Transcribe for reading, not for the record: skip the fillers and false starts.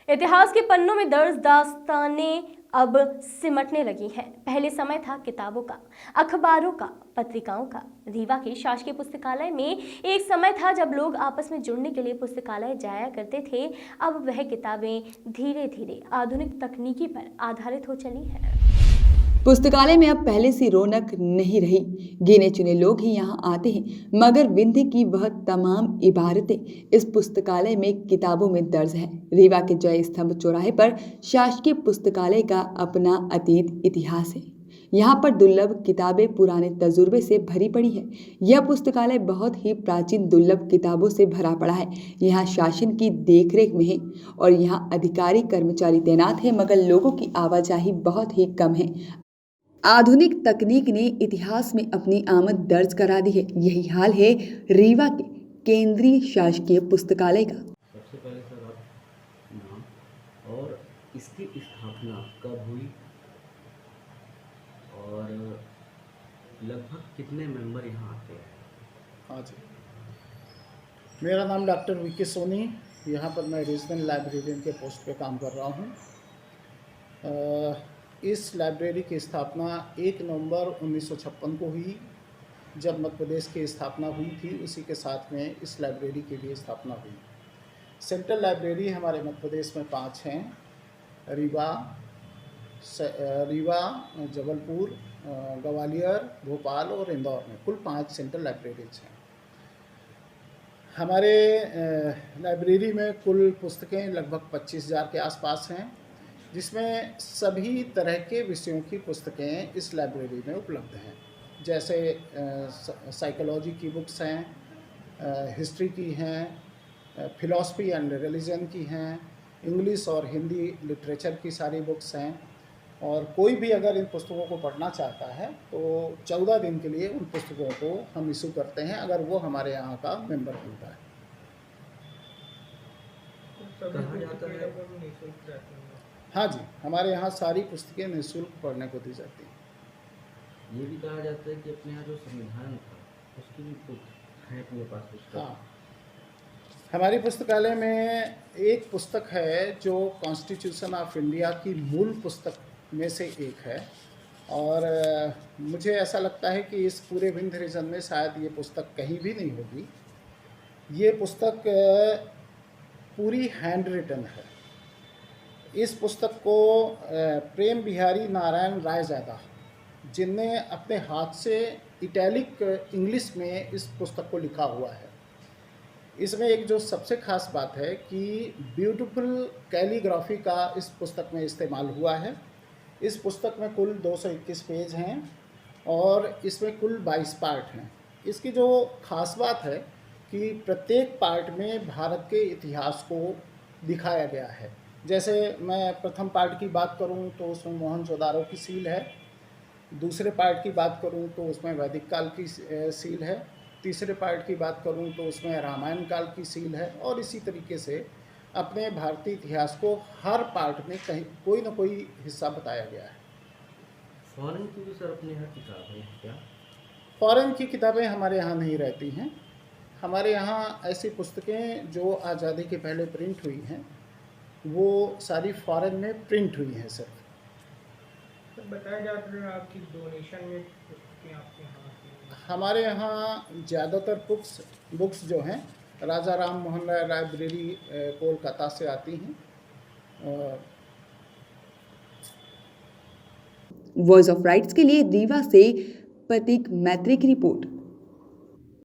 इतिहास के पन्नों में दर्ज दास्तानें अब सिमटने लगी हैं। पहले समय था किताबों का, अखबारों का, पत्रिकाओं का। रीवा के शासकीय पुस्तकालय में एक समय था जब लोग आपस में जुड़ने के लिए पुस्तकालय जाया करते थे। अब वह किताबें धीरे धीरे आधुनिक तकनीकी पर आधारित हो चली हैं। पुस्तकालय में अब पहले सी रौनक नहीं रही। गिने चुने लोग ही यहाँ आते हैं, मगर विंध्य की वह तमाम इबारतें इस पुस्तकालय में किताबों में दर्ज है। रीवा के जय स्तंभ चौराहे पर शासकीय पुस्तकालय का अपना अतीत इतिहास है। यहाँ पर दुर्लभ किताबें पुराने तजुर्बे से भरी पड़ी है। यह पुस्तकालय बहुत ही प्राचीन दुर्लभ किताबों से भरा पड़ा है। यहाँ शासन की देखरेख में है और यहाँ अधिकारी कर्मचारी तैनात है, मगर लोगों की आवाजाही बहुत ही कम है। आधुनिक तकनीक ने इतिहास में अपनी आमद दर्ज करा दी है। यही हाल है रीवा के केंद्रीय शासकीय पुस्तकालय का। सबसे पहले सर आप नाम और इसकी स्थापना कब हुई और लगभग कितने मेंबर यहाँ आते हैं? हाँ जी, मेरा नाम डॉक्टर वी के सोनी, यहाँ पर मैं रीजनल लाइब्रेरियन के पोस्ट पे काम कर रहा हूँ। इस लाइब्रेरी की स्थापना 1 नवंबर 1956 को हुई। जब मध्य प्रदेश की स्थापना हुई थी, उसी के साथ में इस लाइब्रेरी की भी स्थापना हुई। सेंट्रल लाइब्रेरी हमारे मध्य प्रदेश में 5 हैं, रीवा, जबलपुर, ग्वालियर, भोपाल और इंदौर में कुल 5 सेंट्रल लाइब्रेरीज हैं। हमारे लाइब्रेरी में कुल पुस्तकें लगभग 25,000 के आसपास हैं, जिसमें सभी तरह के विषयों की पुस्तकें इस लाइब्रेरी में उपलब्ध हैं। जैसे साइकोलॉजी की बुक्स हैं, हिस्ट्री की हैं, फिलॉसफी एंड रिलीजन की हैं, इंग्लिश और हिंदी लिटरेचर की सारी बुक्स हैं। और कोई भी अगर इन पुस्तकों को पढ़ना चाहता है तो 14 दिन के लिए उन पुस्तकों को हम इशू करते हैं, अगर वो हमारे यहाँ का मेंबर होता है। कहा जाता है हाँ जी, हमारे यहाँ सारी पुस्तकें निःशुल्क पढ़ने को दी जाती हैं। ये भी कहा जाता है कि अपने यहाँ जो संविधान था उसकी भी पुस्तक है अपने पास पुस्तक। हाँ, हमारी पुस्तकालय में एक पुस्तक है जो कॉन्स्टिट्यूशन ऑफ इंडिया की मूल पुस्तक में से एक है, और मुझे ऐसा लगता है कि इस पूरे विंध्य रीजन में शायद ये पुस्तक कहीं भी नहीं होगी। ये पुस्तक पूरी हैंड रिटन है। इस पुस्तक को प्रेम बिहारी नारायण रायजादा, जिनने अपने हाथ से इटैलिक इंग्लिश में इस पुस्तक को लिखा हुआ है। इसमें एक जो सबसे खास बात है कि ब्यूटीफुल कैलीग्राफी का इस पुस्तक में इस्तेमाल हुआ है। इस पुस्तक में कुल 221 पेज हैं और इसमें कुल 22 पार्ट हैं। इसकी जो खास बात है कि प्रत्येक पार्ट में भारत के इतिहास को दिखाया गया है। जैसे मैं प्रथम पार्ट की बात करूं तो उसमें मोहनजोदारो की सील है। दूसरे पार्ट की बात करूं तो उसमें वैदिक काल की सील है। तीसरे पार्ट की बात करूं तो उसमें रामायण काल की सील है। और इसी तरीके से अपने भारतीय इतिहास को हर पार्ट में कहीं कोई ना कोई हिस्सा बताया गया है। फॉरेन की भी सर अपने यहाँ किताब है क्या? फॉरेन की किताबें हमारे यहाँ नहीं रहती हैं। हमारे यहाँ ऐसी पुस्तकें जो आज़ादी के पहले प्रिंट हुई हैं वो सारी फॉरेन में प्रिंट हुई हैं सर। तो बताया जाता है आपकी डोनेशन में पुस्तकें आपके यहाँ की? हमारे यहाँ ज़्यादातर बुक्स जो हैं राजा राम मोहन राय लाइब्रेरी कोलकाता से आती हैं। वॉइस ऑफ राइट्स के लिए रीवा से प्रतीक मैत्री की रिपोर्ट।